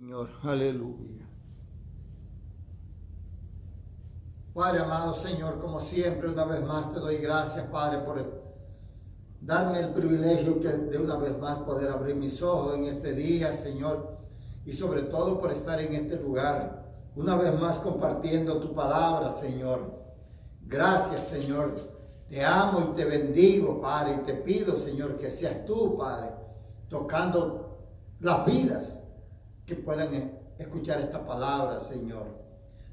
Señor, aleluya. Padre amado Señor, como siempre, una vez más te doy gracias, Padre, por darme el privilegio de una vez más poder abrir mis ojos en este día, Señor, y sobre todo por estar en este lugar, una vez más compartiendo tu palabra, Señor. Gracias, Señor. Te amo y te bendigo, Padre, y te pido, Señor, que seas tú, Padre, tocando las vidas que puedan escuchar esta palabra, Señor.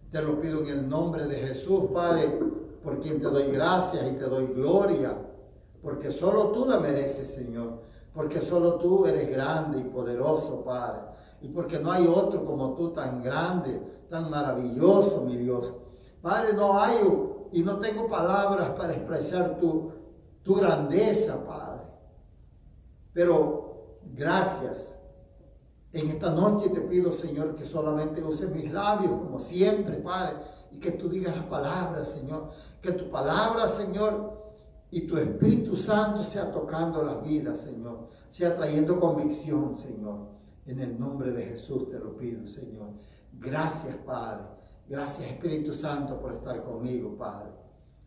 Te lo pido en el nombre de Jesús, Padre, por quien te doy gracias y te doy gloria, porque solo tú la mereces, Señor, porque solo tú eres grande y poderoso, Padre, y porque no hay otro como tú tan grande, tan maravilloso, mi Dios. Padre, no hay y no tengo palabras para expresar tu grandeza, Padre, pero gracias. En esta noche te pido, Señor, que solamente uses mis labios como siempre, Padre, y que tú digas la palabra, Señor. Que tu palabra, Señor, y tu Espíritu Santo sea tocando las vidas, Señor. Sea trayendo convicción, Señor. En el nombre de Jesús te lo pido, Señor. Gracias, Padre. Gracias, Espíritu Santo, por estar conmigo, Padre.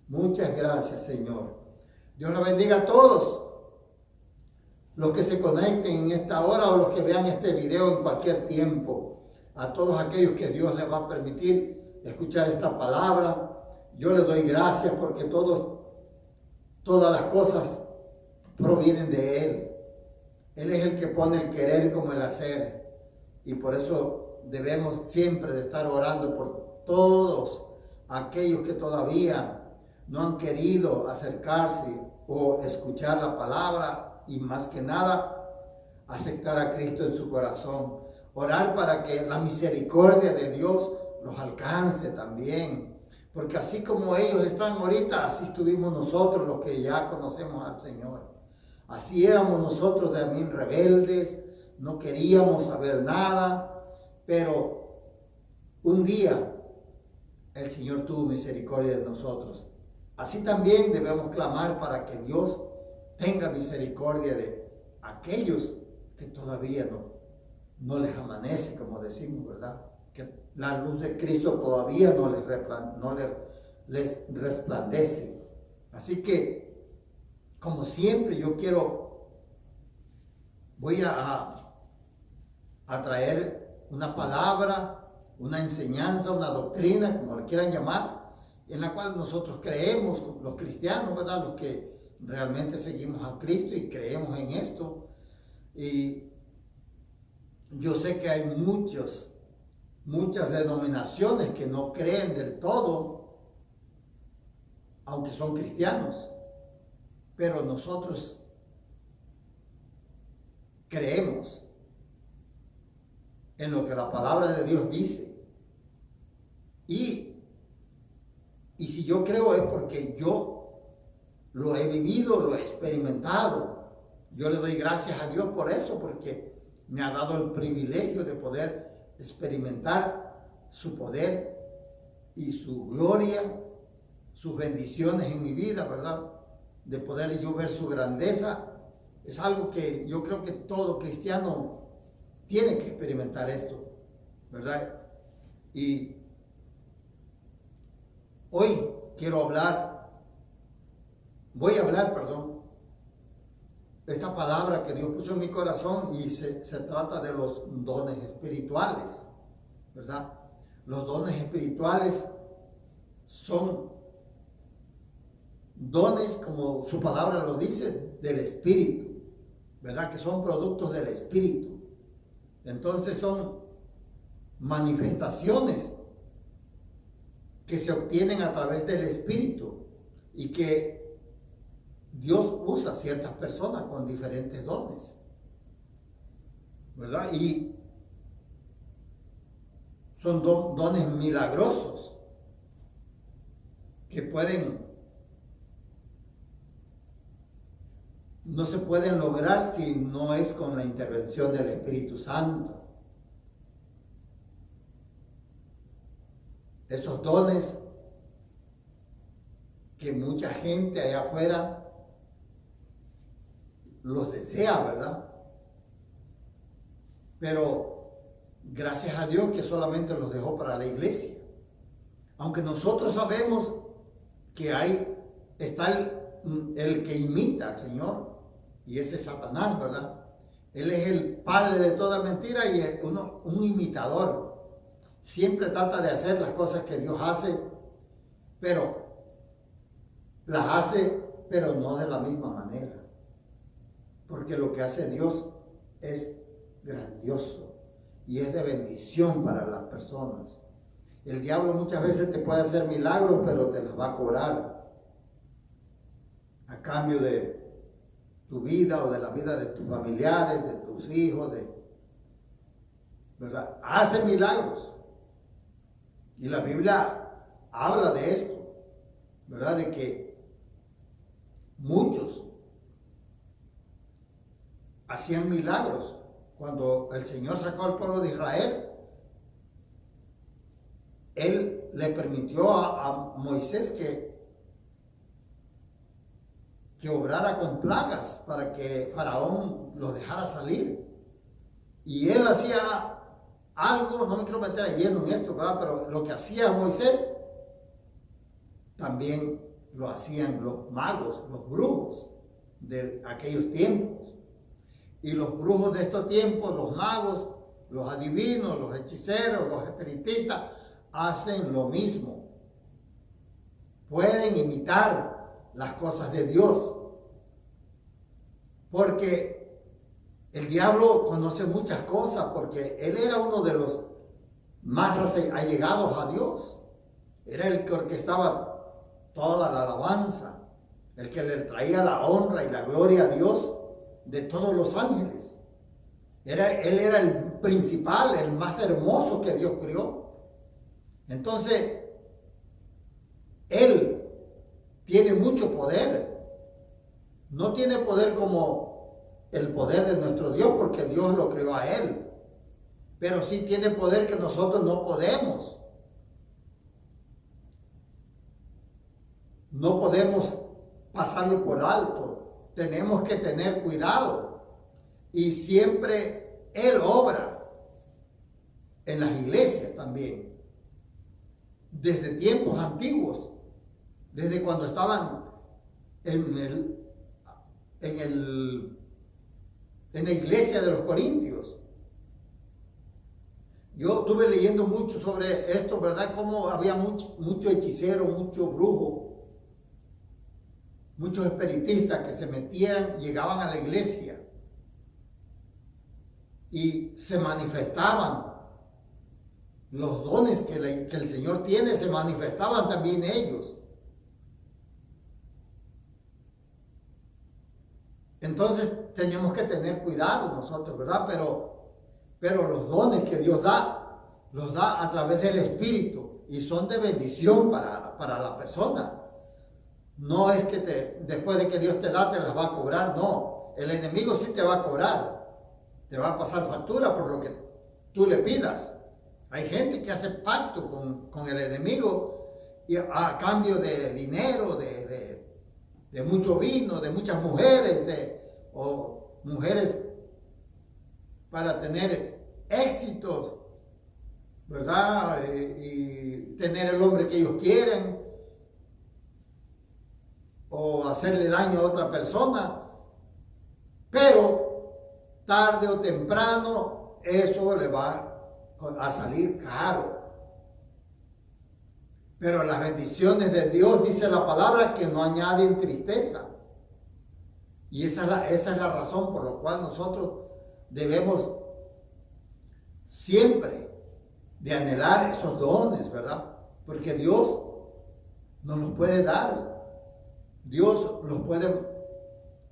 Muchas gracias, Señor. Dios los bendiga a todos los que se conecten en esta hora o los que vean este video en cualquier tiempo, a todos aquellos que Dios les va a permitir escuchar esta palabra. Yo les doy gracias porque todas las cosas provienen de Él. Él es el que pone el querer como el hacer, y por eso debemos siempre de estar orando por todos aquellos que todavía no han querido acercarse o escuchar la palabra, y más que nada, aceptar a Cristo en su corazón. Orar para que la misericordia de Dios los alcance también. Porque así como ellos están ahorita, así estuvimos nosotros los que ya conocemos al Señor. Así éramos nosotros también rebeldes, no queríamos saber nada, pero un día el Señor tuvo misericordia de nosotros. Así también debemos clamar para que Dios tenga misericordia de aquellos que todavía no les amanece, como decimos, ¿verdad? Que la luz de Cristo todavía no les resplandece. Así que, como siempre, voy a traer una palabra, una enseñanza, una doctrina, como le quieran llamar, en la cual nosotros creemos, los cristianos, ¿verdad? Los que realmente seguimos a Cristo y creemos en esto. Y yo sé que hay muchas denominaciones que no creen del todo, aunque son cristianos, pero nosotros creemos en lo que la palabra de Dios dice. Y si yo creo es porque yo lo he vivido, lo he experimentado. Yo le doy gracias a Dios por eso, porque me ha dado el privilegio de poder experimentar su poder y su gloria, sus bendiciones en mi vida, ¿verdad? De poder yo ver su grandeza. Es algo que yo creo que todo cristiano tiene que experimentar esto, ¿verdad? Y hoy voy a hablar, esta palabra que Dios puso en mi corazón, y se trata de los dones espirituales, ¿verdad? Los dones espirituales son dones, como su palabra lo dice, del Espíritu, ¿verdad? Que son productos del Espíritu. Entonces son manifestaciones que se obtienen a través del Espíritu, y que Dios usa a ciertas personas con diferentes dones, ¿verdad? Y son dones milagrosos que no se pueden lograr si no es con la intervención del Espíritu Santo. Esos dones que mucha gente allá afuera los desea, ¿verdad? Pero gracias a Dios que solamente los dejó para la iglesia. Aunque nosotros sabemos que está el que imita al Señor, y ese es Satanás, ¿verdad? Él es el padre de toda mentira y es un imitador. Siempre trata de hacer las cosas que Dios hace, pero las hace, pero no de la misma manera. Porque lo que hace Dios es grandioso y es de bendición para las personas. El diablo muchas veces te puede hacer milagros, pero te los va a cobrar a cambio de tu vida o de la vida de tus familiares, de tus hijos, ¿verdad? Hace milagros. Y la Biblia habla de esto, ¿verdad? De que muchos hacían milagros. Cuando el Señor sacó al pueblo de Israel, Él le permitió a Moisés que obrara con plagas para que Faraón los dejara salir. Y él hacía algo, no me quiero meter a lleno en esto, ¿verdad? Pero lo que hacía Moisés, también lo hacían los magos, los brujos de aquellos tiempos. Y los brujos de estos tiempos, los magos, los adivinos, los hechiceros, los espiritistas, hacen lo mismo. Pueden imitar las cosas de Dios. Porque el diablo conoce muchas cosas, porque él era uno de los más allegados a Dios. Era el que orquestaba toda la alabanza, el que le traía la honra y la gloria a Dios de todos los ángeles. Él era el principal, el más hermoso que Dios creó. Entonces, él tiene mucho poder. No tiene poder como el poder de nuestro Dios, porque Dios lo creó a él. Pero sí tiene poder que nosotros no podemos. No podemos pasarlo por alto. Tenemos que tener cuidado. Y siempre Él obra en las iglesias también. Desde tiempos antiguos. Desde cuando estaban en la iglesia de los Corintios. Yo estuve leyendo mucho sobre esto, ¿verdad? Cómo había mucho hechicero, mucho brujo, muchos espiritistas que se metían, llegaban a la iglesia y se manifestaban. Los dones que el Señor tiene, se manifestaban también ellos. Entonces tenemos que tener cuidado nosotros, ¿verdad? Pero los dones que Dios da, los da a través del Espíritu y son de bendición para la persona. No es que después de que Dios te da, te las va a cobrar, no. El enemigo sí te va a cobrar, te va a pasar factura por lo que tú le pidas. Hay gente que hace pacto con el enemigo y a cambio de dinero, de mucho vino, de muchas mujeres, o mujeres para tener éxitos, ¿verdad? Y tener el hombre que ellos quieren, o hacerle daño a otra persona. Pero tarde o temprano eso le va a salir caro. Pero las bendiciones de Dios, dice la palabra, que no añaden tristeza. Y esa es la razón por la cual nosotros debemos siempre de anhelar esos dones, ¿verdad? Porque Dios nos los puede dar. Dios los puede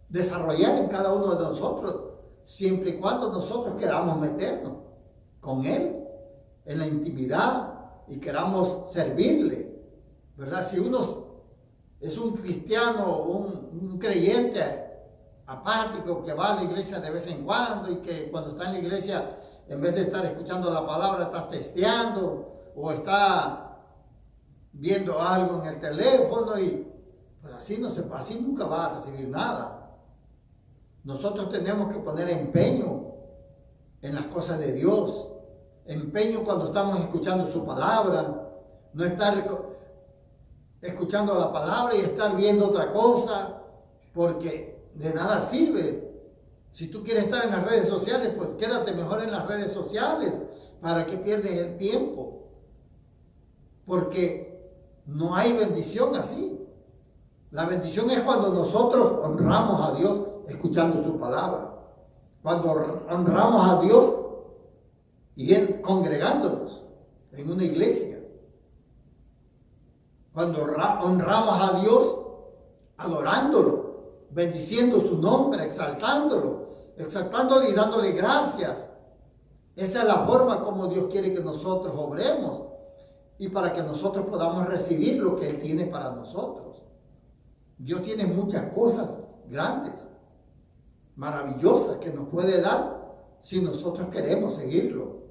desarrollar en cada uno de nosotros, siempre y cuando nosotros queramos meternos con Él en la intimidad y queramos servirle, ¿verdad? Si uno es un cristiano, un creyente apático que va a la iglesia de vez en cuando y que cuando está en la iglesia, en vez de estar escuchando la palabra, está testeando o está viendo algo en el teléfono, y pues así nunca va a recibir nada. Nosotros tenemos que poner empeño en las cosas de Dios. empeño cuando estamos escuchando su palabra, no estar escuchando la palabra y estar viendo otra cosa, porque de nada sirve. Si tú quieres estar en las redes sociales, pues quédate mejor en las redes sociales. ¿Para que pierdes el tiempo? Porque no hay bendición así. La bendición es cuando nosotros honramos a Dios escuchando su palabra. Cuando honramos a Dios y congregándonos en una iglesia. Cuando honramos a Dios adorándolo, bendiciendo su nombre, exaltándole y dándole gracias. Esa es la forma como Dios quiere que nosotros obremos y para que nosotros podamos recibir lo que Él tiene para nosotros. Dios tiene muchas cosas grandes, maravillosas que nos puede dar si nosotros queremos seguirlo.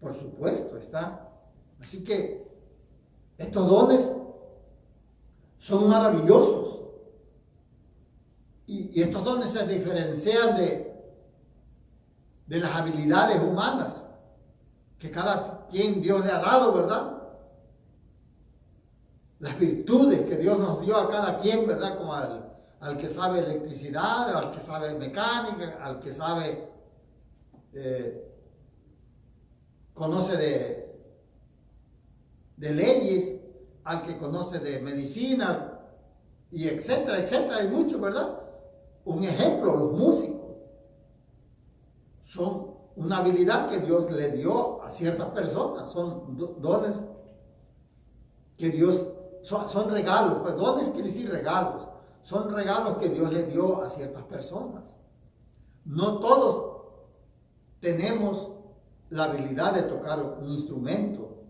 Por supuesto, está. Así que estos dones son maravillosos. Y estos dones se diferencian de las habilidades humanas que cada quien Dios le ha dado, ¿verdad? Las virtudes que Dios nos dio a cada quien, ¿verdad? Como al que sabe electricidad, al que sabe mecánica, al que sabe, conoce de leyes, al que conoce de medicina, y etcétera, etcétera. Hay mucho, ¿verdad? Un ejemplo, los músicos. Son una habilidad que Dios le dio a ciertas personas. Son dones que Dios, son regalos. Pues dones quiere decir regalos. Son regalos que Dios le dio a ciertas personas. No todos tenemos la habilidad de tocar un instrumento.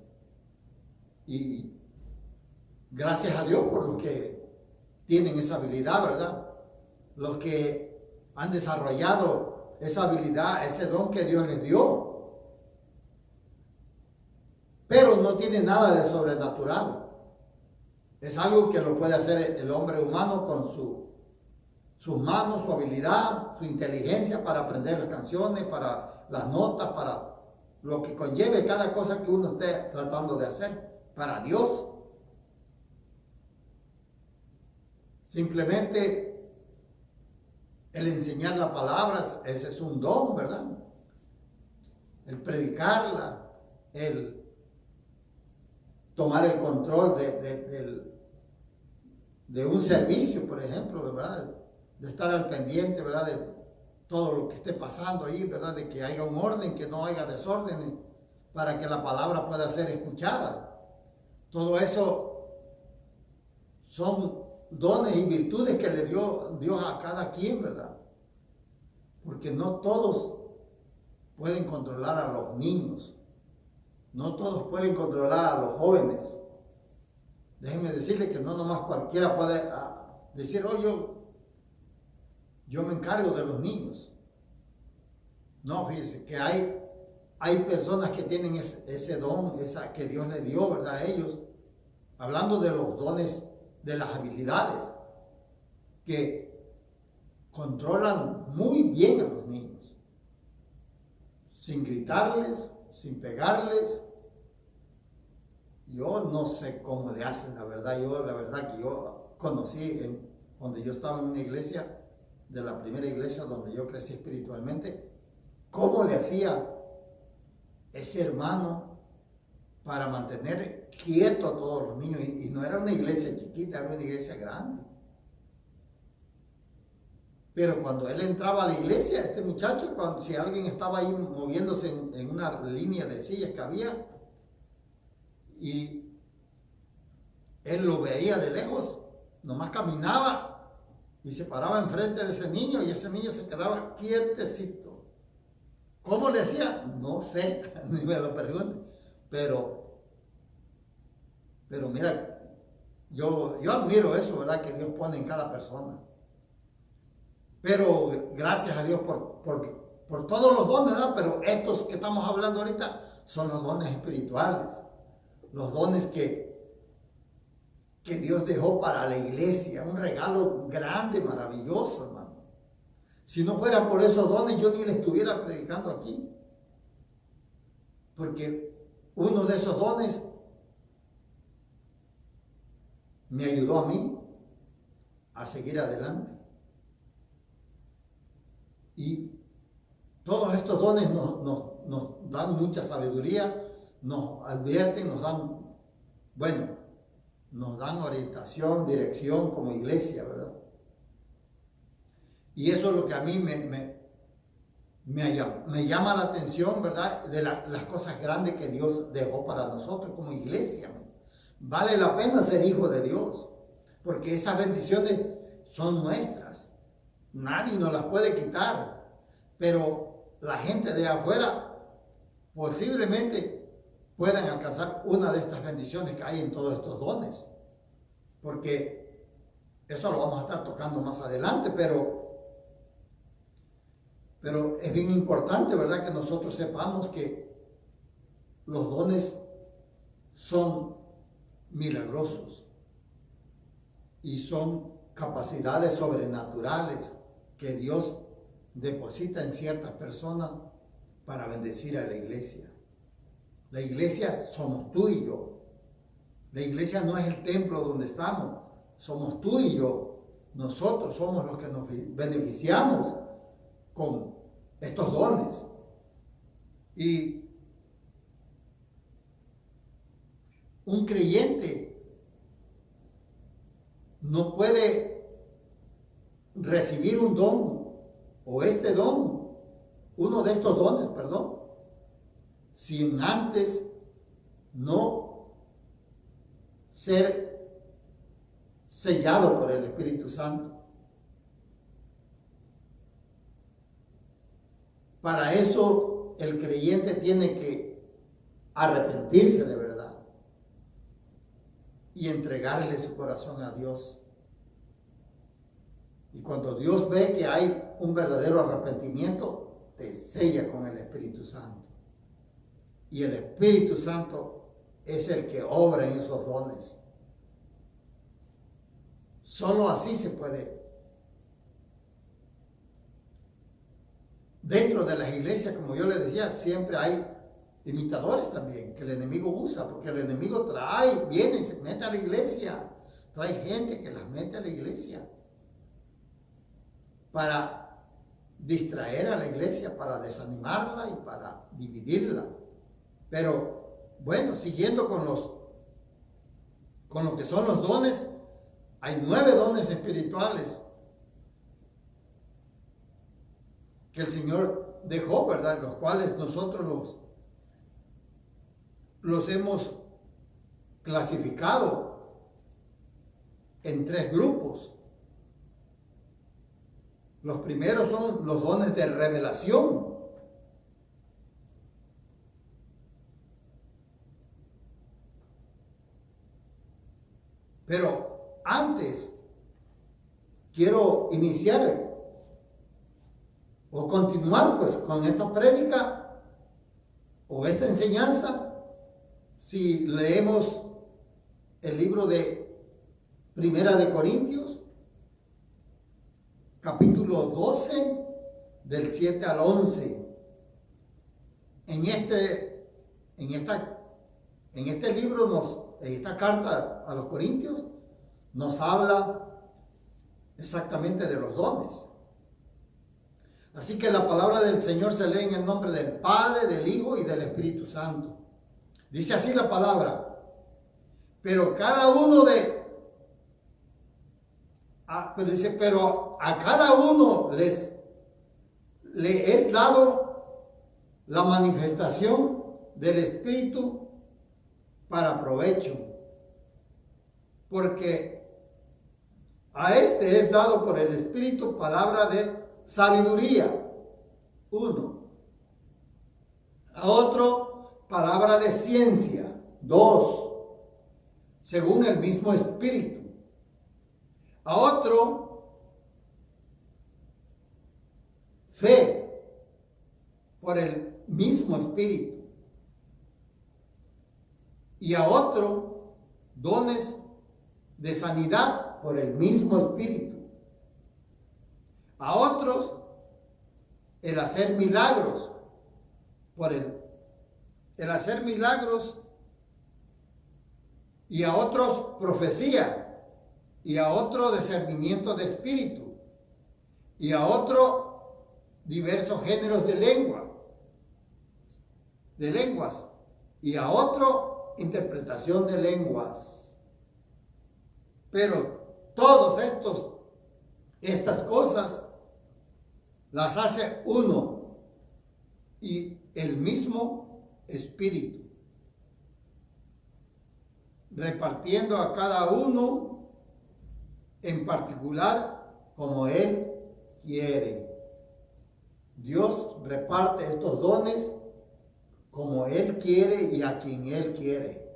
Y gracias a Dios por los que tienen esa habilidad, ¿verdad? Los que han desarrollado esa habilidad, ese don que Dios les dio. Pero no tiene nada de sobrenatural. Es algo que lo puede hacer el hombre humano con sus manos, su habilidad, su inteligencia para aprender las canciones, para las notas, para lo que conlleve cada cosa que uno esté tratando de hacer para Dios. Simplemente el enseñar la palabra, ese es un don, ¿verdad? El predicarla, el tomar el control de un servicio, por ejemplo, ¿verdad? De estar al pendiente, ¿verdad? De todo lo que esté pasando ahí, ¿verdad? De que haya un orden, que no haya desórdenes, para que la palabra pueda ser escuchada. Todo eso son dones y virtudes que le dio Dios a cada quien, ¿verdad? Porque no todos pueden controlar a los niños, no todos pueden controlar a los jóvenes. Déjenme decirle que no nomás cualquiera puede decir, oh, yo me encargo de los niños. No, fíjense que hay personas que tienen ese don, que Dios les dio, ¿verdad? A ellos, hablando de los dones, de las habilidades, que controlan muy bien a los niños, sin gritarles, sin pegarles. Yo no sé cómo le hacen, la verdad. La verdad que yo conocí donde yo estaba en una iglesia, de la primera iglesia donde yo crecí espiritualmente, cómo le hacía ese hermano para mantener quieto a todos los niños. Y no era una iglesia chiquita, era una iglesia grande. Pero cuando él entraba a la iglesia, este muchacho, si alguien estaba ahí moviéndose en una línea de sillas que había, y él lo veía de lejos, nomás caminaba y se paraba enfrente de ese niño, y ese niño se quedaba quietecito. ¿Cómo le hacía? No sé, ni me lo pregunte. Pero mira, yo admiro eso, ¿verdad? Que Dios pone en cada persona. Pero gracias a Dios por todos los dones, ¿verdad? Pero estos que estamos hablando ahorita son los dones espirituales. Los dones que Dios dejó para la iglesia. Un regalo grande, maravilloso, hermano. Si no fuera por esos dones, yo ni le estuviera predicando aquí. porque uno de esos dones me ayudó a mí a seguir adelante. Y todos estos dones nos dan mucha sabiduría, nos advierten, nos dan orientación, dirección como iglesia, ¿verdad? Y eso es lo que a mí me llama la atención, ¿verdad? De las cosas grandes que Dios dejó para nosotros como iglesia. Vale la pena ser hijo de Dios, porque esas bendiciones son nuestras. Nadie nos las puede quitar, pero la gente de afuera posiblemente puedan alcanzar una de estas bendiciones que hay en todos estos dones, porque eso lo vamos a estar tocando más adelante, pero es bien importante, ¿verdad?, que nosotros sepamos que los dones son milagrosos y son capacidades sobrenaturales que Dios deposita en ciertas personas para bendecir a la iglesia. La iglesia somos tú y yo. La iglesia no es el templo donde estamos, somos tú y yo. Nosotros somos los que nos beneficiamos con estos dones. Y un creyente no puede recibir un don o este don, uno de estos dones, perdón, sin antes no ser sellado por el Espíritu Santo. Para eso el creyente tiene que arrepentirse de verdad y entregarle su corazón a Dios. Y cuando Dios ve que hay un verdadero arrepentimiento, te sella con el Espíritu Santo. Y el Espíritu Santo es el que obra en esos dones. Solo así se puede. Dentro de las iglesias, como yo les decía, siempre hay imitadores también, que el enemigo usa, porque el enemigo viene y se mete a la iglesia, trae gente que las mete a la iglesia para distraer a la iglesia, para desanimarla y para dividirla. Pero bueno, siguiendo con lo que son los dones, hay 9 dones espirituales que el Señor dejó, ¿verdad? Los cuales nosotros los hemos clasificado en 3 grupos. Los primeros son los dones de revelación. Pero antes quiero iniciar o continuar pues con esta prédica o esta enseñanza. Si leemos el libro de Primera de Corintios, capítulo 12, del 7 al 11. En este libro, en esta carta a los Corintios, nos habla exactamente de los dones. Así que la palabra del Señor se lee en el nombre del Padre, del Hijo y del Espíritu Santo. Dice así la palabra: pero a cada uno le es dado la manifestación del Espíritu para provecho, porque a este es dado por el Espíritu palabra de sabiduría, 1. A otro palabra de ciencia, 2, según el mismo Espíritu. A otro fe por el mismo Espíritu. Y a otro dones de sanidad por el mismo Espíritu. A otros el hacer milagros por el el hacer milagros, y a otros profecía, y a otro discernimiento de espíritu, y a otro diversos géneros de lenguas, y a otro interpretación de lenguas. Pero todos estas cosas las hace uno y el mismo Espíritu, repartiendo a cada uno en particular como Él quiere. Dios reparte estos dones como Él quiere y a quien Él quiere.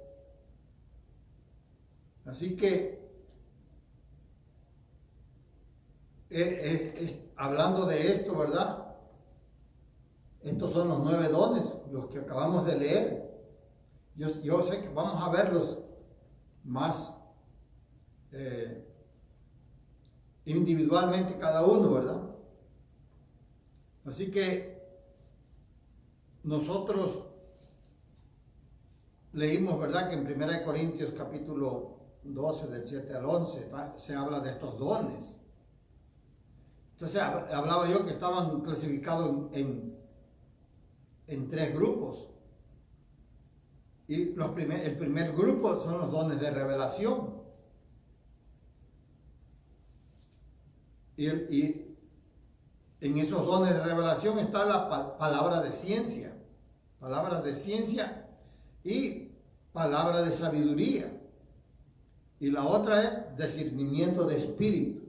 Así que, hablando de esto, ¿verdad? Estos son los 9 dones, los que acabamos de leer. Yo sé que vamos a verlos más individualmente cada uno, ¿verdad? Así que nosotros leímos, ¿verdad?, que en 1 Corintios capítulo 12, del 7 al 11, se habla de estos dones. Entonces hablaba yo que estaban clasificados en 3 grupos. Y el primer grupo son los dones de revelación. Y en esos dones de revelación está la palabra de ciencia. Palabras de ciencia y palabra de sabiduría. Y la otra es discernimiento de espíritu.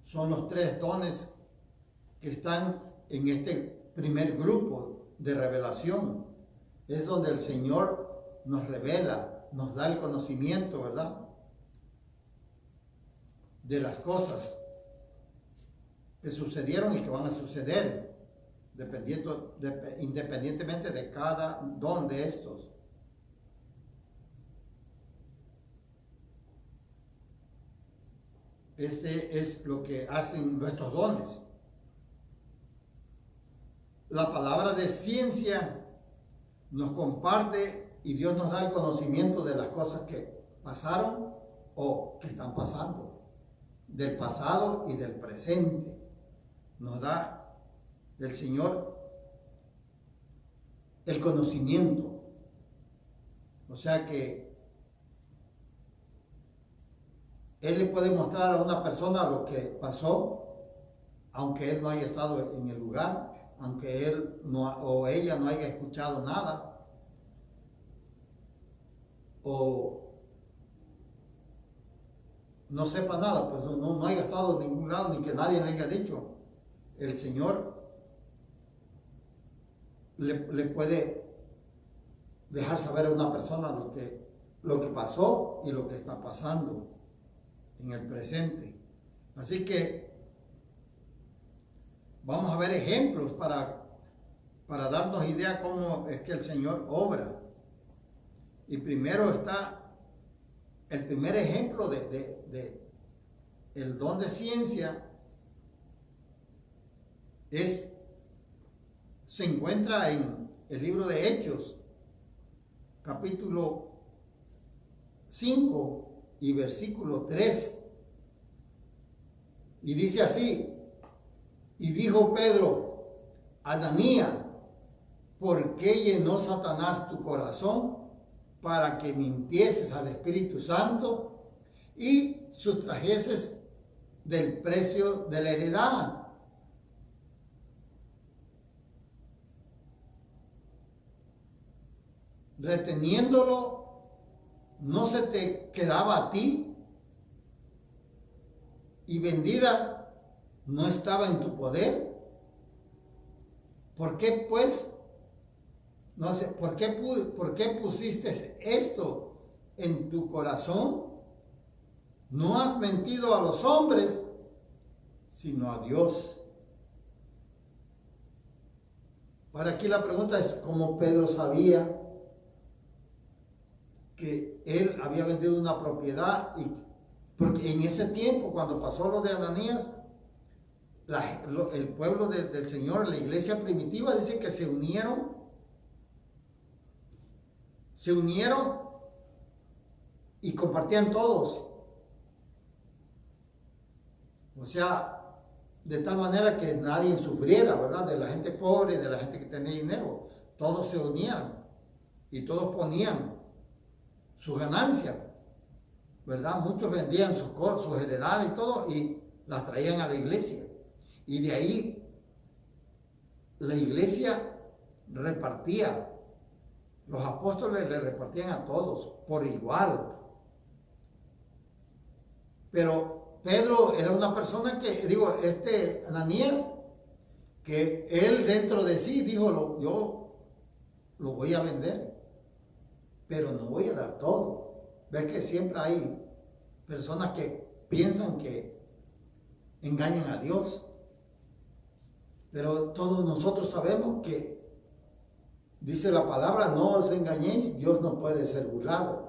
Son los 3 dones que están en este primer grupo de revelación. Es donde el Señor nos revela, nos da el conocimiento, ¿verdad?, de las cosas que sucedieron y que van a suceder, independientemente de cada don de estos. Ese es lo que hacen nuestros dones. La palabra de ciencia nos comparte y Dios nos da el conocimiento de las cosas que pasaron o que están pasando, del pasado y del presente. Nos da el Señor el conocimiento. O sea que Él le puede mostrar a una persona lo que pasó, aunque Él no haya estado en el lugar, aunque él o ella no haya escuchado nada, o no sepa nada, pues no haya estado en ningún lado, ni que nadie le haya dicho. El Señor le puede dejar saber a una persona lo que pasó y lo que está pasando en el presente. Así que vamos a ver ejemplos para darnos idea cómo es que el Señor obra. Y primero está el primer ejemplo de el don de ciencia. Se encuentra en el libro de Hechos, capítulo 5 y versículo 3. Y dice así: y dijo Pedro, Ananías, ¿por qué llenó Satanás tu corazón para que mintieses al Espíritu Santo y sustrajeses del precio de la heredad? Reteniéndolo, ¿no se te quedaba a ti? Y vendida, ¿no estaba en tu poder? ¿Por qué pues? No sé, ¿por qué pusiste esto en tu corazón? No has mentido a los hombres, sino a Dios. Ahora aquí la pregunta es, ¿cómo Pedro sabía que él había vendido una propiedad? Porque en ese tiempo, cuando pasó lo de Ananías, el pueblo del Señor, la iglesia primitiva, dice que se unieron se unieron y compartían todos. O sea, de tal manera que nadie sufriera, ¿verdad? De la gente pobre, de la gente que tenía dinero. Todos se unían y todos ponían su ganancia, ¿verdad? Muchos vendían sus heredades y todo y las traían a la iglesia. Y de ahí la iglesia repartía. Los apóstoles le repartían a todos por igual. Pero Pedro era una persona que, Ananías, que él dentro de sí dijo, yo lo voy a vender, pero no voy a dar todo. Ves que siempre hay personas que piensan que engañan a Dios. Pero todos nosotros sabemos que dice la palabra, no os engañéis, Dios no puede ser burlado.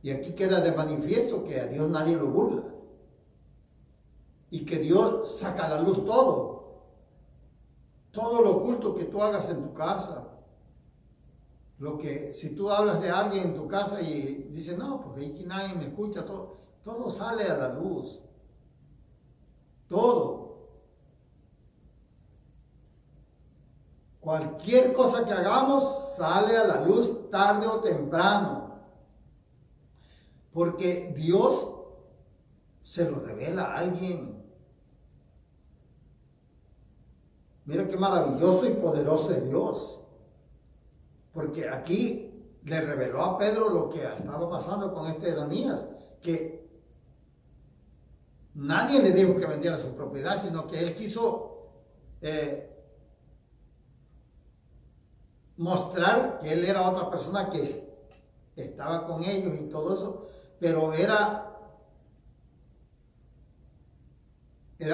Y aquí queda de manifiesto que a Dios nadie lo burla. Y que Dios saca a la luz todo. Todo lo oculto que tú hagas en tu casa. Si tú hablas de alguien en tu casa y dices, no, porque aquí nadie me escucha, todo sale a la luz. Todo. Cualquier cosa que hagamos sale a la luz tarde o temprano. Porque Dios se lo revela a alguien. Mira qué maravilloso y poderoso es Dios. Porque aquí le reveló a Pedro lo que estaba pasando con este Ananías. Que nadie le dijo que vendiera su propiedad, sino que él quiso mostrar que él era otra persona que estaba con ellos y todo eso. Pero era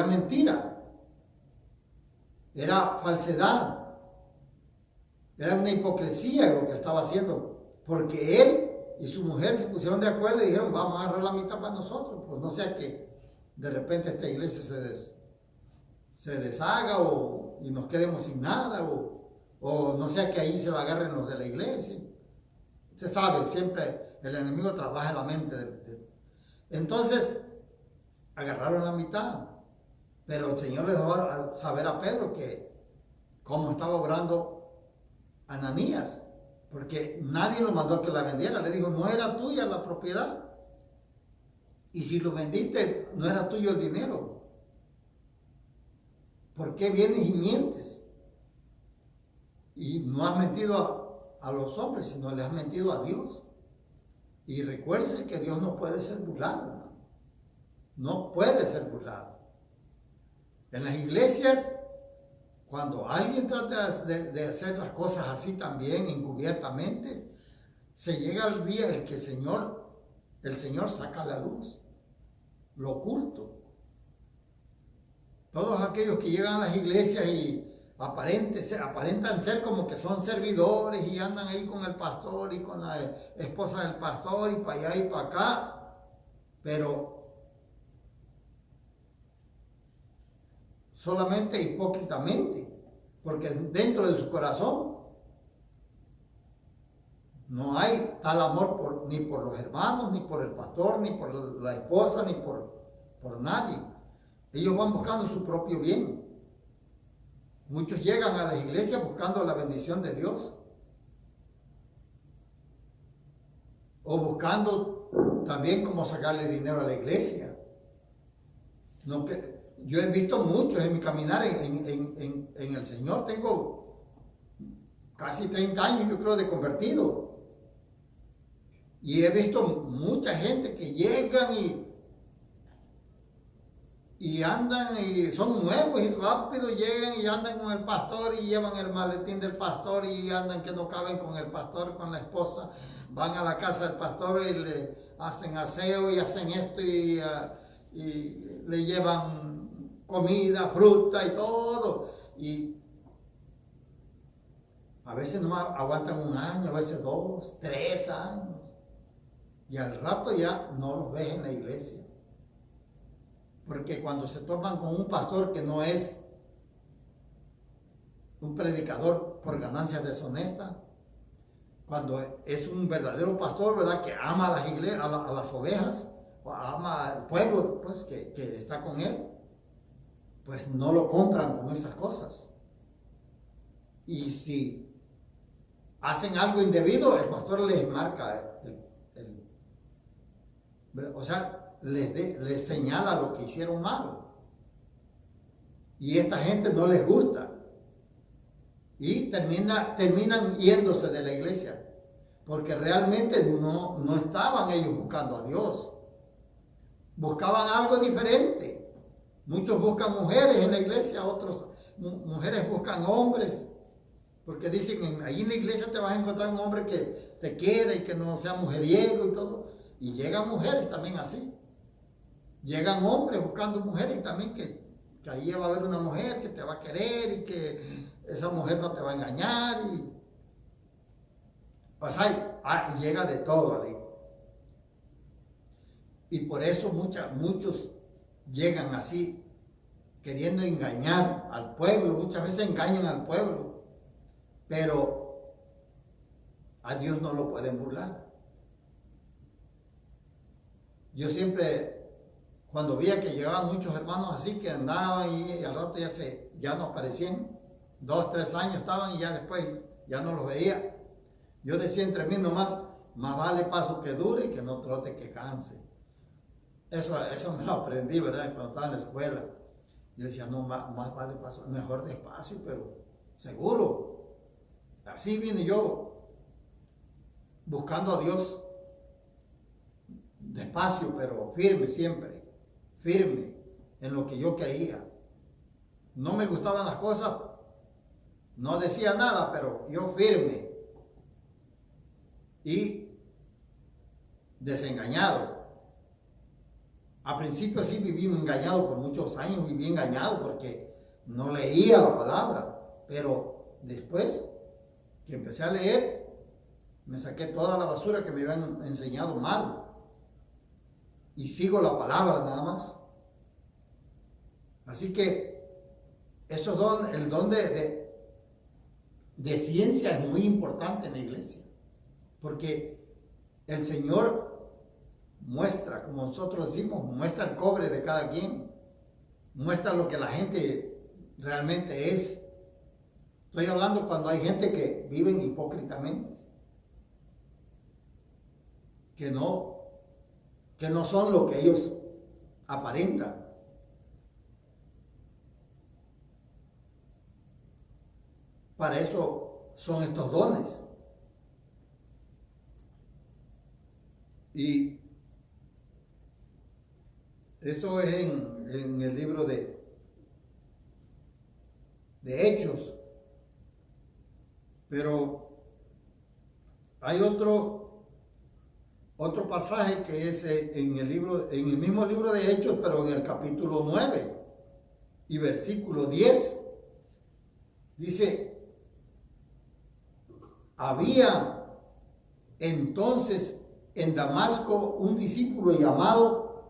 mentira, era falsedad, era una hipocresía lo que estaba haciendo, porque él y su mujer se pusieron de acuerdo y dijeron, vamos a agarrar la mitad para nosotros, pues no sea que de repente esta iglesia se deshaga y nos quedemos sin nada, o no sea que ahí se lo agarren los de la iglesia. Se sabe, siempre el enemigo trabaja en la mente. Entonces, agarraron la mitad. Pero el Señor le dejó saber a Pedro que cómo estaba obrando Ananías. Porque nadie lo mandó a que la vendiera. Le dijo, no era tuya la propiedad. Y si lo vendiste, no era tuyo el dinero. ¿Por qué vienes y mientes? Y no has mentido a los hombres, sino le has mentido a Dios. Y recuerde que Dios no puede ser burlado, ¿no? No puede ser burlado. En las iglesias, cuando alguien trata de hacer las cosas así también, encubiertamente, se llega el día en que el Señor saca a la luz lo oculto. Todos aquellos que llegan a las iglesias y aparentan ser como que son servidores y andan ahí con el pastor y con la esposa del pastor y para allá y para acá, pero solamente hipócritamente, porque dentro de su corazón no hay tal amor ni por los hermanos, ni por el pastor, ni por la esposa, ni por nadie. Ellos van buscando su propio bien. Muchos llegan a las iglesias buscando la bendición de Dios. O buscando también cómo sacarle dinero a la iglesia. Yo he visto muchos en mi caminar en el Señor. Tengo casi 30 años, yo creo, de convertido. Y he visto mucha gente que llegan y andan y son nuevos y rápido llegan y andan con el pastor y llevan el maletín del pastor y andan que no caben con el pastor, con la esposa. Van a la casa del pastor y le hacen aseo y hacen esto y le llevan comida, fruta y todo. Y a veces no aguantan un año, a veces 2, 3 años. Y al rato ya no los ves en la iglesia. Porque cuando se topan con un pastor que no es un predicador por ganancias deshonestas, cuando es un verdadero pastor, ¿verdad? Que ama a las iglesias, a las ovejas, o ama al pueblo, pues, que está con él, pues no lo compran con esas cosas. Y si hacen algo indebido, el pastor les marca, o sea, les señala lo que hicieron malo. Y esta gente no les gusta. Y terminan yéndose de la iglesia. Porque realmente no estaban ellos buscando a Dios. Buscaban algo diferente. Muchos buscan mujeres en la iglesia, otros mujeres buscan hombres. Porque dicen, ahí en la iglesia te vas a encontrar un hombre que te quiera y que no sea mujeriego y todo. Y llegan mujeres también así. Llegan hombres buscando mujeres también que ahí va a haber una mujer que te va a querer y que esa mujer no te va a engañar. O sea, llega de todo ahí. Y por eso muchos llegan así, queriendo engañar al pueblo. Muchas veces engañan al pueblo. Pero a Dios no lo pueden burlar. Yo siempre, cuando veía que llegaban muchos hermanos así, que andaban y al rato ya no aparecían, 2, 3 años estaban y ya después ya no los veía. Yo decía entre mí nomás, más vale paso que dure y que no trote que canse. Eso me lo aprendí, ¿verdad? Cuando estaba en la escuela. Yo decía, no, más vale paso, mejor despacio, pero seguro. Así vine yo, buscando a Dios, despacio, pero firme siempre, firme en lo que yo creía. No me gustaban las cosas, no decía nada, pero yo firme y desengañado. A principio sí viví engañado, por muchos años viví engañado porque no leía la palabra, pero después que empecé a leer, me saqué toda la basura que me habían enseñado mal y sigo la palabra nada más. Así que el don de ciencia es muy importante en la iglesia, porque el Señor muestra, como nosotros decimos, muestra el cobre de cada quien, muestra lo que la gente realmente es. Estoy hablando cuando hay gente que viven hipócritamente, que no son lo que ellos aparentan. Para eso son estos dones. Y eso es en el libro de Hechos. Pero hay otro pasaje que es en el mismo libro de Hechos, pero en el capítulo 9 y versículo 10. Dice, había entonces en Damasco un discípulo llamado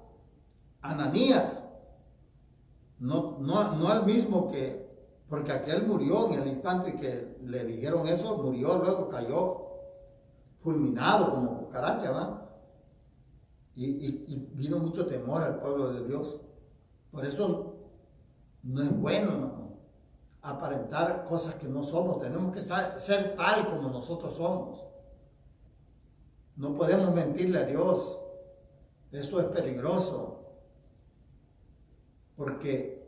Ananías. No el mismo porque aquel murió en el instante que le dijeron eso, murió, luego cayó fulminado como cucaracha, ¿va? Y vino mucho temor al pueblo de Dios. Por eso no es bueno aparentar cosas que no somos. Tenemos que ser tal como nosotros somos. No podemos mentirle a Dios. Eso es peligroso. Porque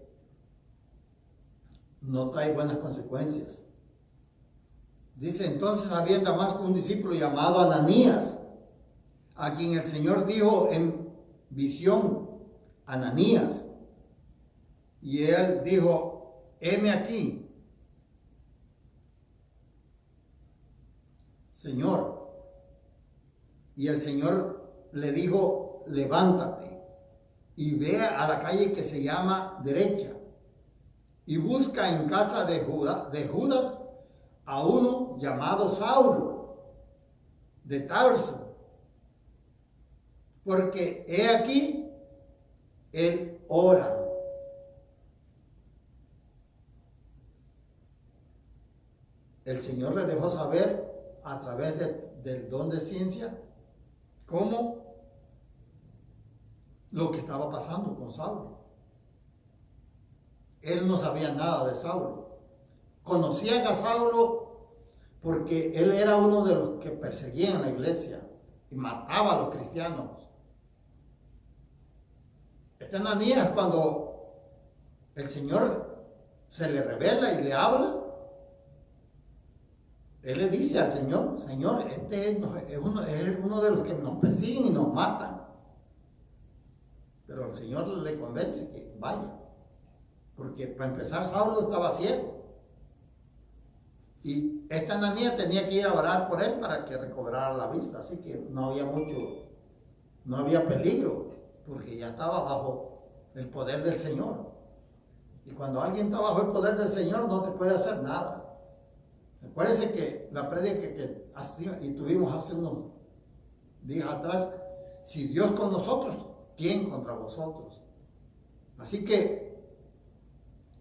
no trae buenas consecuencias. Dice, entonces había en Damasco un discípulo llamado Ananías, a quien el Señor dijo en visión, Ananías. Y él dijo, heme aquí, Señor. Y el Señor le dijo, levántate y ve a la calle que se llama Derecha y busca en casa de Judas a uno llamado Saulo de Tarso, porque he aquí, él ora. El Señor le dejó saber a través del don de ciencia cómo lo que estaba pasando con Saulo. Él no sabía nada de Saulo. Conocían a Saulo porque él era uno de los que perseguían la iglesia y mataba a los cristianos. Este Ananías, cuando el Señor se le revela y le habla, él le dice al Señor: Señor, este es uno de los que nos persiguen y nos matan. Pero el Señor le convence que vaya, porque para empezar Saulo estaba ciego y esta Ananías tenía que ir a orar por él para que recobrara la vista, así que no había peligro, porque ya estaba bajo el poder del Señor. Y cuando alguien está bajo el poder del Señor no te puede hacer nada. Acuérdense que la prédica que tuvimos hace unos días atrás: si Dios con nosotros, ¿quién contra vosotros? Así que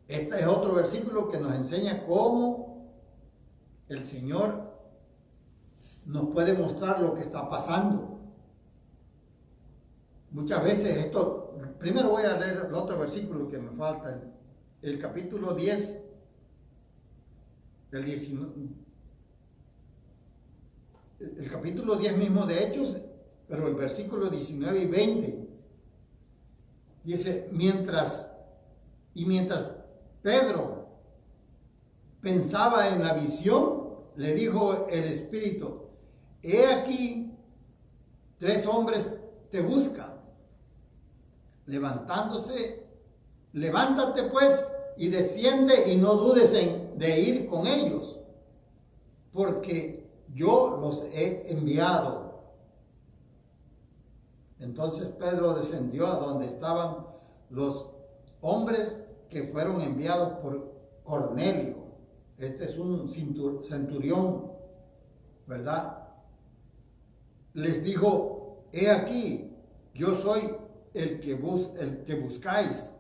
este es otro versículo que nos enseña cómo el Señor nos puede mostrar lo que está pasando. Muchas veces primero voy a leer el otro versículo que me falta, el capítulo 10, el capítulo 10 mismo de Hechos, pero el versículo 19 y 20 dice: mientras Pedro pensaba en la visión, le dijo el Espíritu: he aquí, 3 hombres te buscan. Levántate pues y desciende, y no dudes de ir con ellos, porque yo los he enviado. Entonces Pedro descendió a donde estaban los hombres que fueron enviados por Cornelio. Este es un centurión, ¿verdad? Les dijo: he aquí, yo soy el que buscáis.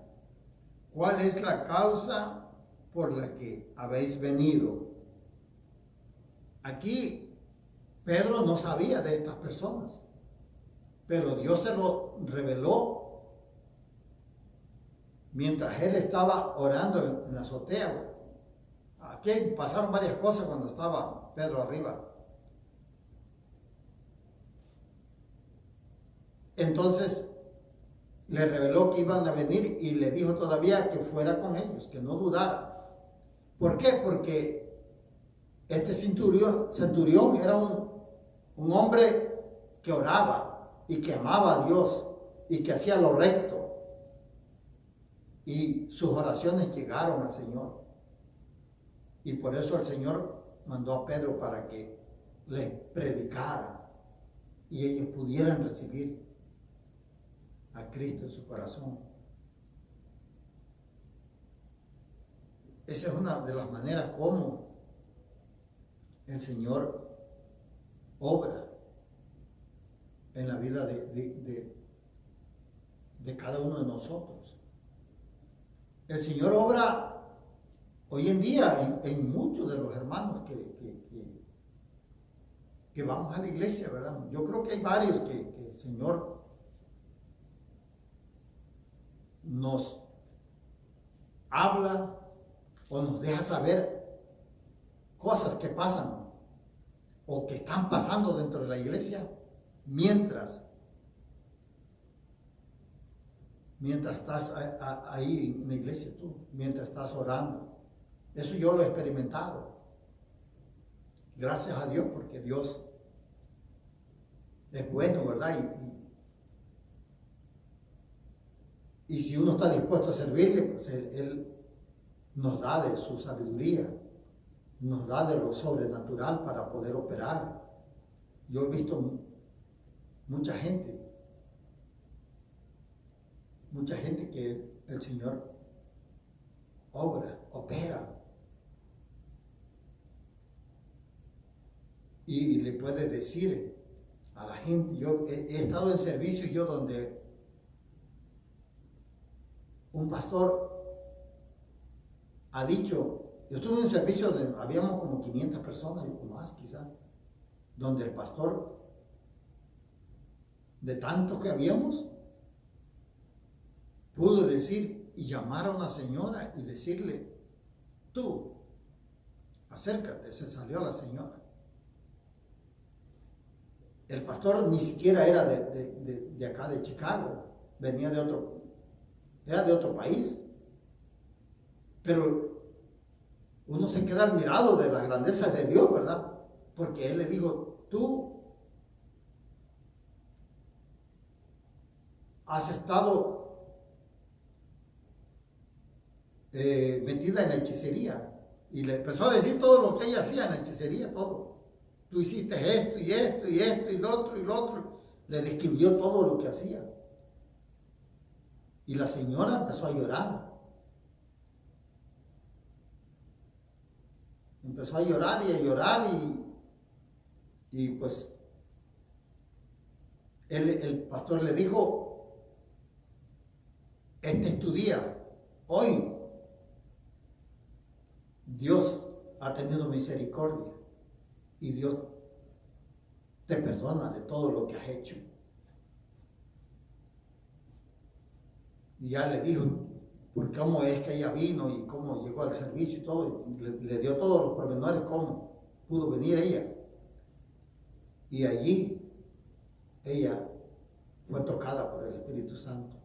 ¿Cuál es la causa por la que habéis venido? Aquí Pedro no sabía de estas personas, pero Dios se lo reveló mientras él estaba orando en la azotea. Aquí pasaron varias cosas cuando estaba Pedro arriba. Entonces le reveló que iban a venir y le dijo todavía que fuera con ellos, que no dudara. ¿Por qué? Porque este centurión era un hombre que oraba y que amaba a Dios y que hacía lo recto. Y sus oraciones llegaron al Señor. Y por eso el Señor mandó a Pedro para que les predicara y ellos pudieran recibir a Cristo en su corazón. Esa es una de las maneras como el Señor obra en la vida de cada uno de nosotros. El Señor obra hoy en día en muchos de los hermanos que vamos a la iglesia, ¿verdad? Yo creo que hay varios que el Señor nos habla o nos deja saber cosas que pasan o que están pasando dentro de la iglesia mientras estás ahí en la iglesia, mientras estás orando. Eso yo lo he experimentado. Gracias a Dios, porque Dios es bueno, ¿verdad? Y si uno está dispuesto a servirle, pues Él nos da de su sabiduría, nos da de lo sobrenatural para poder operar. Yo he visto mucha gente que el Señor opera. Y le puede decir a la gente: yo he estado en servicio donde un pastor ha dicho, yo estuve en un servicio donde habíamos como 500 personas o más quizás, donde el pastor, de tanto que habíamos, pudo decir y llamar a una señora y decirle, tú, acércate. Se salió la señora. El pastor ni siquiera era de acá de Chicago, venía era de otro país. Pero uno se queda admirado de la grandeza de Dios, ¿verdad? Porque Él le dijo, tú has estado metida en la hechicería. Y le empezó a decir todo lo que ella hacía en la hechicería, todo. Tú hiciste esto y esto y esto y lo otro y lo otro. Le describió todo lo que hacía. Y la señora empezó a llorar. Empezó a llorar y a llorar y pues el pastor le dijo, este es tu día, hoy Dios ha tenido misericordia y Dios te perdona de todo lo que has hecho. Y ya le dijo por cómo es que ella vino y cómo llegó al servicio y todo, y le dio todos los pormenores, cómo pudo venir ella. Y allí ella fue tocada por el Espíritu Santo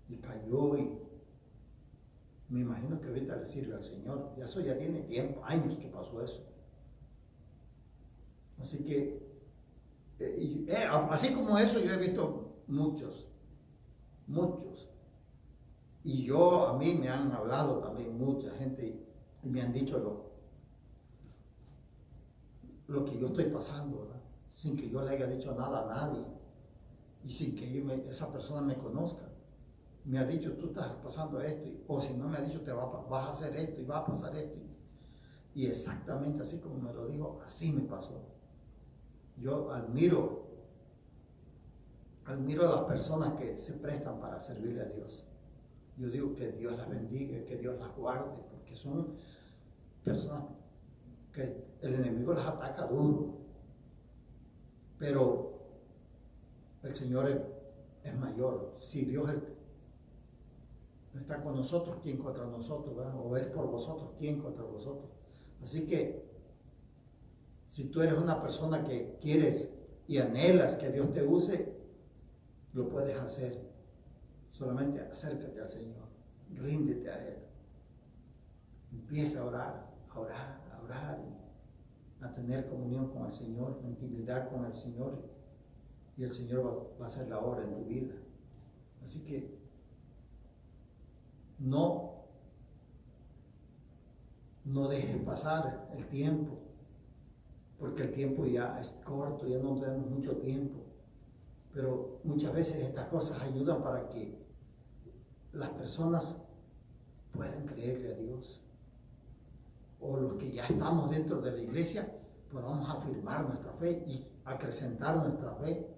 y cayó, y me imagino que ahorita le sirve al Señor. Y eso ya tiene tiempo, años que pasó eso. Así que, así como eso, yo he visto muchos. Y a mí me han hablado también mucha gente y me han dicho lo que yo estoy pasando, ¿verdad? Sin que yo le haya dicho nada a nadie y sin que esa persona me conozca. Me ha dicho, tú estás pasando esto, o si no me ha dicho, vas a hacer esto y va a pasar esto. Y exactamente así como me lo dijo, así me pasó. Yo admiro a las personas que se prestan para servirle a Dios. Yo digo que Dios las bendiga, que Dios las guarde, porque son personas que el enemigo las ataca duro. Pero el Señor es mayor. Si Dios está con nosotros, ¿quién contra nosotros? ¿Verdad? O es por vosotros, ¿quién contra vosotros? Así que, si tú eres una persona que quieres y anhelas que Dios te use, lo puedes hacer. Solamente acércate al Señor, ríndete a Él. Empieza a orar, y a tener comunión con el Señor, intimidad con el Señor, y el Señor va a hacer la obra en tu vida. Así que no dejes pasar el tiempo, porque el tiempo ya es corto, ya no tenemos mucho tiempo. Pero muchas veces estas cosas ayudan para que las personas puedan creerle a Dios. O los que ya estamos dentro de la iglesia podamos afirmar nuestra fe y acrecentar nuestra fe.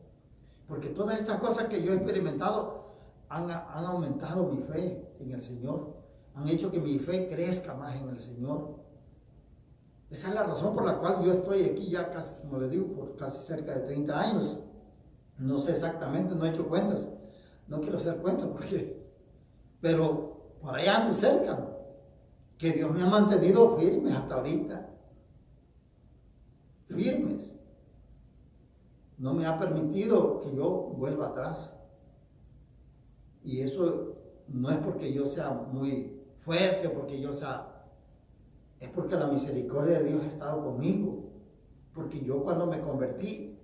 Porque todas estas cosas que yo he experimentado han aumentado mi fe en el Señor. Han hecho que mi fe crezca más en el Señor. Esa es la razón por la cual yo estoy aquí ya casi, como le digo, por casi cerca de 30 años. No sé exactamente, no he hecho cuentas. No quiero hacer cuentas pero por allá ando cerca. Que Dios me ha mantenido firmes hasta ahorita. Firmes. No me ha permitido que yo vuelva atrás. Y eso no es porque yo sea muy fuerte, es porque la misericordia de Dios ha estado conmigo. Porque yo cuando me convertí,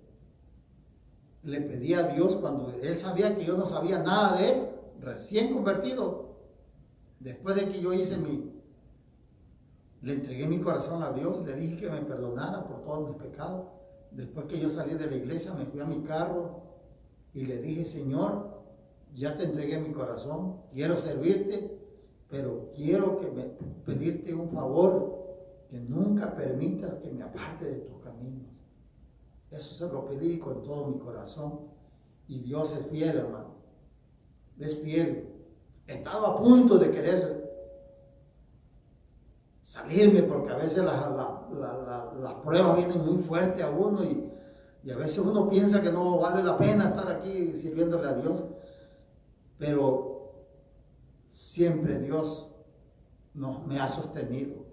le pedí a Dios, cuando Él sabía que yo no sabía nada de Él, recién convertido, después de que yo le entregué mi corazón a Dios, le dije que me perdonara por todos mis pecados. Después que yo salí de la iglesia, me fui a mi carro y le dije, Señor, ya te entregué mi corazón, quiero servirte, pero quiero pedirte un favor, que nunca permitas que me aparte de tus caminos. Eso se lo pedí con todo mi corazón. Y Dios es fiel, hermano. Es fiel. He estado a punto de querer salirme, porque a veces las pruebas vienen muy fuertes a uno y a veces uno piensa que no vale la pena estar aquí sirviéndole a Dios, pero siempre Dios me ha sostenido.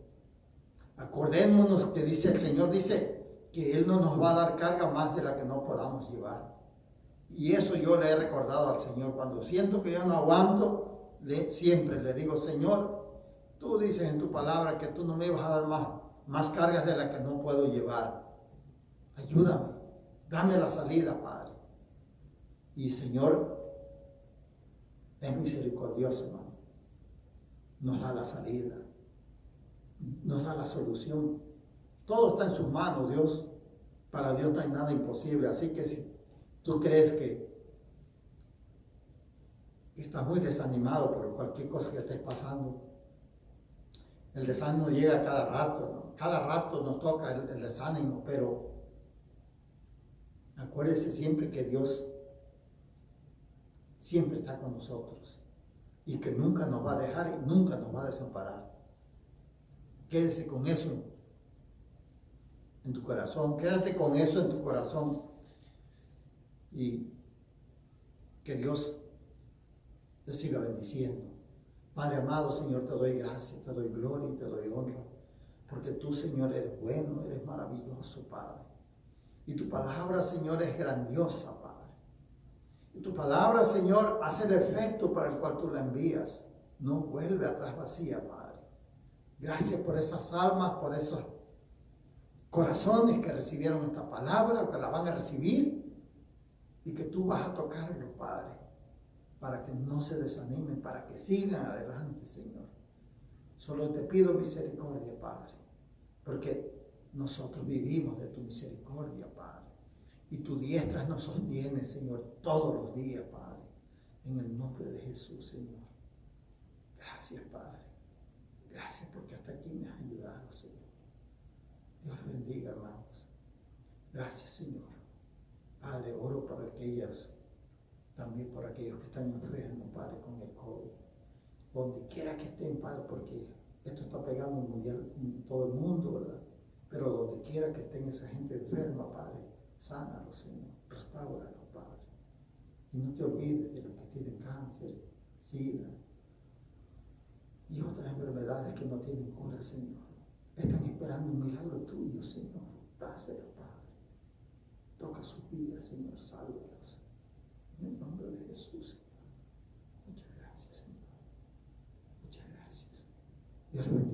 Acordémonos que dice el Señor, dice que Él no nos va a dar carga más de la que no podamos llevar. Y eso yo le he recordado al Señor. Cuando siento que yo no aguanto, siempre le digo, Señor, tú dices en tu palabra que tú no me vas a dar más cargas de las que no puedo llevar. Ayúdame, dame la salida, Padre. Y Señor, es misericordioso, hermano. Nos da la salida, nos da la solución. Todo está en sus manos, Dios. Para Dios no hay nada imposible. Así que si tú crees que estás muy desanimado por cualquier cosa que estés pasando, el desánimo llega cada rato, ¿no? Cada rato nos toca el desánimo, pero acuérdese siempre que Dios siempre está con nosotros y que nunca nos va a dejar y nunca nos va a desamparar. Quédese con eso en tu corazón, quédate con eso en tu corazón y que Dios te siga bendiciendo. Padre amado, Señor, te doy gracias, te doy gloria y te doy honra, porque tú, Señor, eres bueno, eres maravilloso, Padre. Y tu palabra, Señor, es grandiosa, Padre. Y tu palabra, Señor, hace el efecto para el cual tú la envías. No vuelve atrás vacía, Padre. Gracias por esas almas, por esos corazones que recibieron esta palabra, o que la van a recibir, y que tú vas a tocarlo, Padre, para que no se desanimen, para que sigan adelante, Señor. Solo te pido misericordia, Padre, porque nosotros vivimos de tu misericordia, Padre. Y tu diestra nos sostiene, Señor, todos los días, Padre. En el nombre de Jesús, Señor. Gracias, Padre. Gracias porque hasta aquí me has ayudado, Señor. Dios les bendiga, hermanos. Gracias, Señor. Padre, oro por aquellas, también por aquellos que están enfermos, Padre, con el COVID. Donde quiera que estén, Padre, porque esto está pegando mundial en todo el mundo, ¿verdad? Pero donde quiera que estén esa gente enferma, Padre, sánalo, Señor, restáuralo, Padre. Y no te olvides de los que tienen cáncer, SIDA y otras enfermedades que no tienen cura, Señor. Están esperando un milagro tuyo, Señor. Dáselo, Padre. Toca sus vidas, Señor, sálvalos. En el nombre de Jesús, Señor. Muchas gracias, Señor. Muchas gracias. Dios bendiga.